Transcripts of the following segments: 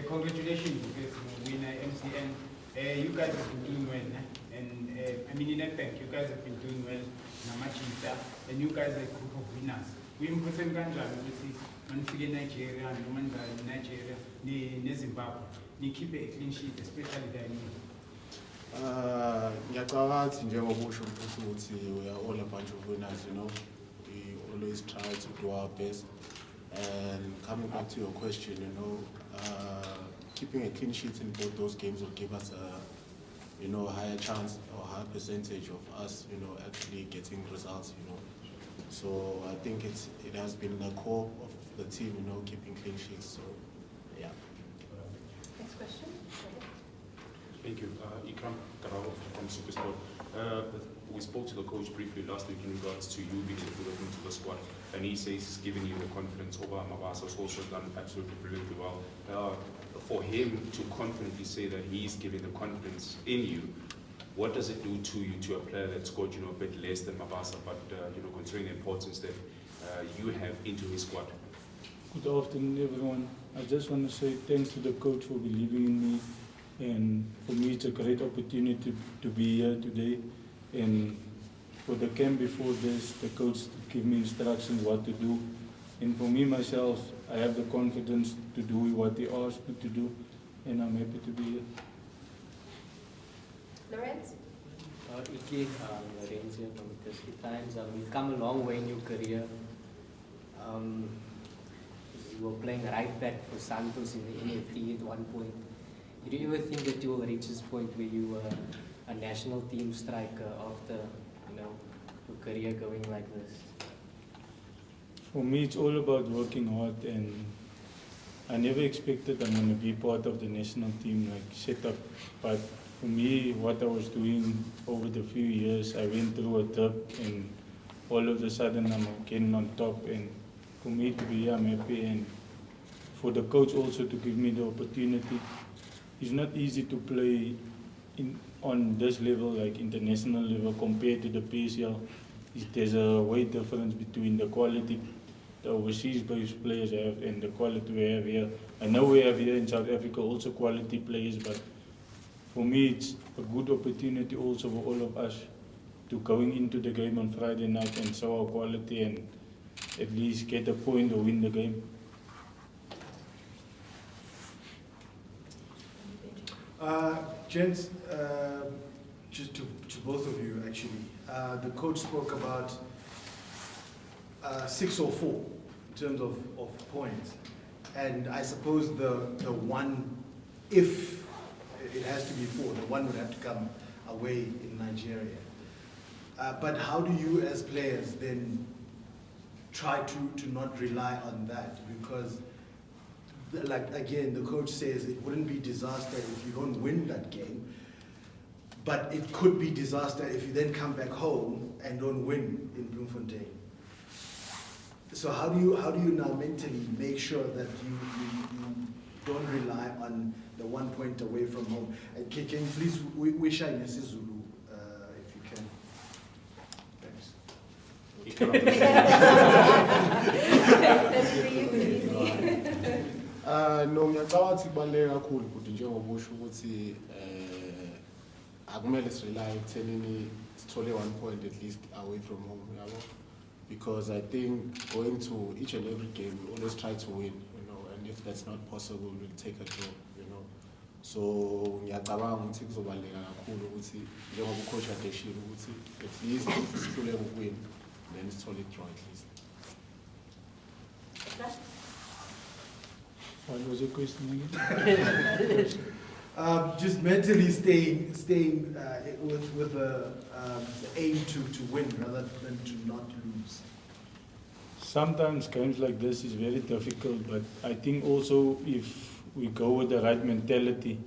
Congratulations because we win MCN. You guys have been doing well, and I mean in Nedbank, you guys have been doing well. Namachita, and you guys are a group of winners. We impressed kanjani ukuthi manifike Nigeria, Nigeria, Zimbabwe, ni keep a clean sheet, especially the ngiyacabanga njengoba usho ukuthi we are all a bunch of winners, you know. We always try to do our best. And coming back to your question, you know, keeping a clean sheet in both those games will give us a, you know, higher chance or higher percentage of us, you know, actually getting results, you know. So I think it has been the core of the team, you know, keeping clean sheets. So yeah. Next question. Thank you. Iqraam from Supersport. We spoke to the coach briefly last week in regards to you being included into the squad, and he says he's given you the confidence over Mabasa's also done absolutely brilliantly well. For him to confidently say that he's giving the confidence in you, what does it do to you, to a player that scored, you know, a bit less than Mabasa, but you know, considering the importance that you have into his squad? Good afternoon, everyone. I just want to say thanks to the coach for believing in me, and for me it's a great opportunity to be here today. And for the camp before this, the coach gave me instructions what to do. And for me myself, I have the confidence to do what he asked me to do, and I'm happy to be here. Lorenz? Lorenz here from the Times. You've come a long way in your career. You were playing right back for Santos in the NFT at one point. Did you ever think that you will reach this point where you were a national team striker after, you know, your career going like this? For me, it's all about working hard, and I never expected I'm going to be part of the national team, like set up. But for me, what I was doing over the few years, I went through a dip, and all of a sudden I'm again on top. And for me to be here, I'm happy, and for the coach also to give me the opportunity. It's not easy to play on this level, like international level, compared to the PSL. There's a weight difference between the quality the overseas-based players have and the quality we have here. I know we have here in South Africa also quality players, but for me it's a good opportunity also for all of us to going into the game on Friday night and show our quality and at least get a point or win the game. Gents, just to both of you actually, the coach spoke about 6 or 4 in terms of points, and I suppose the one, if it has to be 4, the one would have to come away in Nigeria. But how do you as players then try to not rely on that? Because like again, the coach says it wouldn't be disaster if you don't win that game, but it could be disaster if you then come back home and don't win in Bloemfontein. So how do you now mentally make sure that you don't rely on the 1 point away from home? Can you please wish I Zulu if you can? Thanks. That's for you, Sibisi. No, ngiyacabanga ukuthi kubaluleke kakhulu ukuthi njengoba usho ukuthi akumele sirely ekuthenini sithole 1 point at least away from home, yabo, because I think going to each and every game we always try to win, you know, and if that's not possible we'll take a draw, you know. So ngiyacabanga ukuthi kuzobaluleka kakhulu ukuthi njengoba ucoach adeshile ukuthi at least sihluleke ukuwin then sithole draw at least. What was the question again? Just mentally staying with the aim to win rather than to not lose. Sometimes games like this is very difficult, but I think also if we go with the right mentality,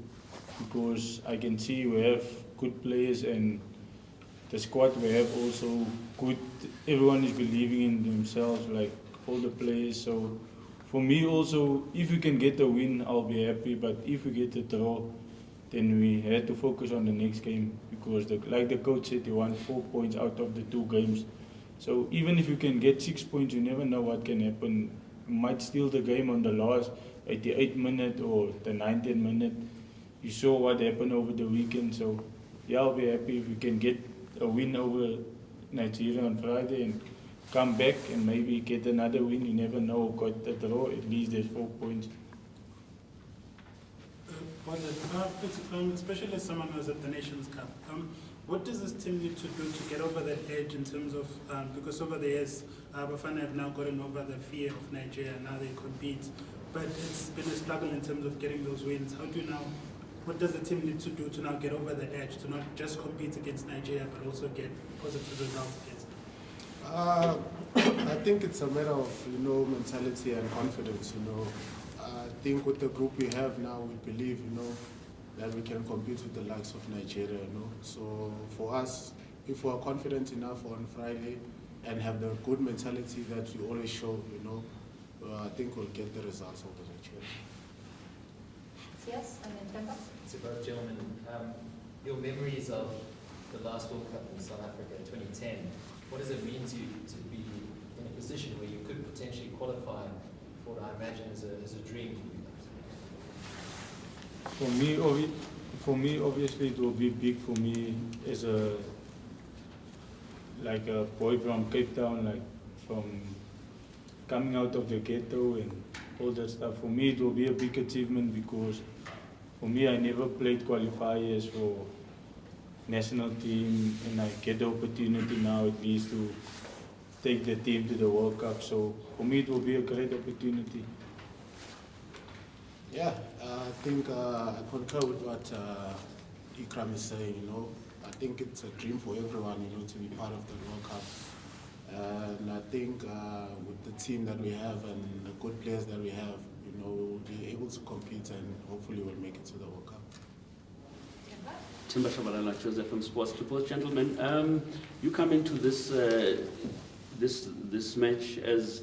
because I can see we have good players and the squad we have also good, everyone is believing in themselves, like all the players. So for me also, if we can get a win, I'll be happy, but if we get a draw, then we had to focus on the next game, because like the coach said, he won 4 points out of the 2 games. So even if you can get 6 points, you never know what can happen you might steal the game on the last 88th minute or the 90th minute. You saw what happened over the weekend, so yeah, I'll be happy if we can get a win over Nigeria on Friday and come back and maybe get another win. You never know, got a draw, at least there's 4 points. Especially as someone who's at the Nations Cup, what does this team need to do to get over that edge in terms of, because over the years, Bafana have now gotten over the fear of Nigeria, now they compete, but it's been a struggle in terms of getting those wins. How do you now, what does the team need to do to now get over the edge, to not just compete against Nigeria, but also get positive results against them? I think it's a matter of, mentality and confidence, I think with the group we have now, we believe, that we can compete with the likes of Nigeria, So for us, if we're confident enough on Friday and have the good mentality that we always show, I think we'll get the results over Nigeria. Yes, and then Temba. To both gentlemen, your memories of the last World Cup in South Africa in 2010, what does it mean to be in a position where you could potentially qualify for what I imagine is a dream for you guys? For me, obviously, it will be big for me as a boy from Cape Town, from coming out of the ghetto and all that stuff. For me, it will be a big achievement because for me, I never played qualifiers for national team, and I get the opportunity now at least to take the team to the World Cup. So for me, it will be a great opportunity. Yeah, I think I concur with what Iqraam is saying, I think it's a dream for everyone, to be part of the World Cup. And I think with the team that we have and the good players that we have, we'll be able to compete and hopefully we'll make it to the World Cup. Timber Shabalala, Joseph from Sports to Both. Gentlemen, you come into this this match as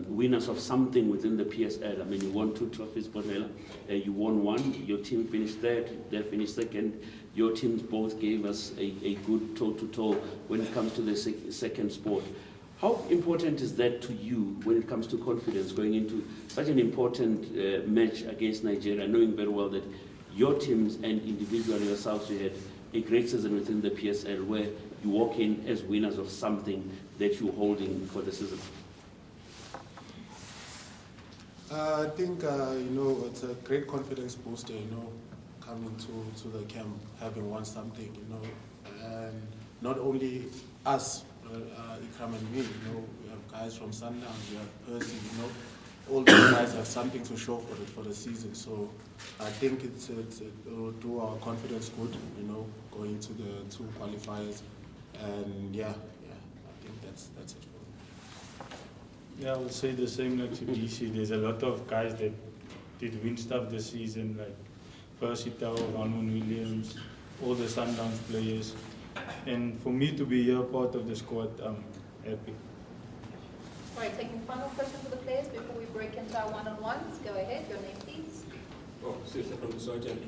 winners of something within the PSL. I mean, you won 2 trophies, Bonela. You won 1. Your team finished third. They finished second. Your teams both gave us a good toe-to-toe when it comes to the second sport. How important is that to you when it comes to confidence going into such an important match against Nigeria, knowing very well that your teams and individually yourselves, you had a great season within the PSL where you walk in as winners of something that you're holding for the season? I think, it's a great confidence booster, coming to the camp, having won something, and not only us, Iqraam and me, we have guys from Sundowns, we have Percy, all those guys have something to show for the season. So I think it will do our confidence good, going to the 2 qualifiers, and I think that's it for me. Yeah, I would say the same like Sibisi. There's a lot of guys that did win stuff this season, like Percy Tau, Ronwen Williams, all the Sundowns players. And for me to be here part of the squad, I'm happy. All right, taking final question for the players before we break into our one-on-ones. Go ahead, your name please. Oh, Sisha from the Sergeant.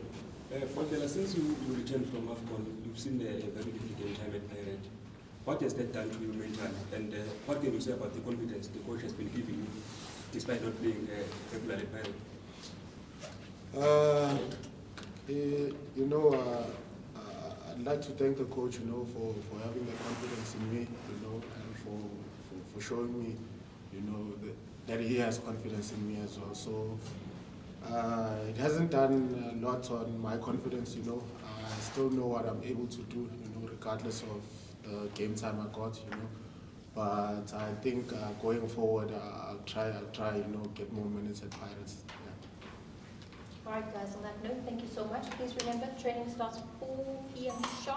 Bondela, since you returned from AFCON, you've seen a very difficult time at Pirate. What has that done to you mentally? And what can you say about the confidence the coach has been giving you, despite not being regularly Pirate? I'd like to thank the coach, for having the confidence in me, and for showing me, that he has confidence in me as well. So it hasn't done a lot on my confidence, I still know what I'm able to do, regardless of the game time I got, But I think going forward, I'll try, get more minutes at Pirates. All right, guys, on that note, thank you so much. Please remember, training starts at 4 p.m. sharp.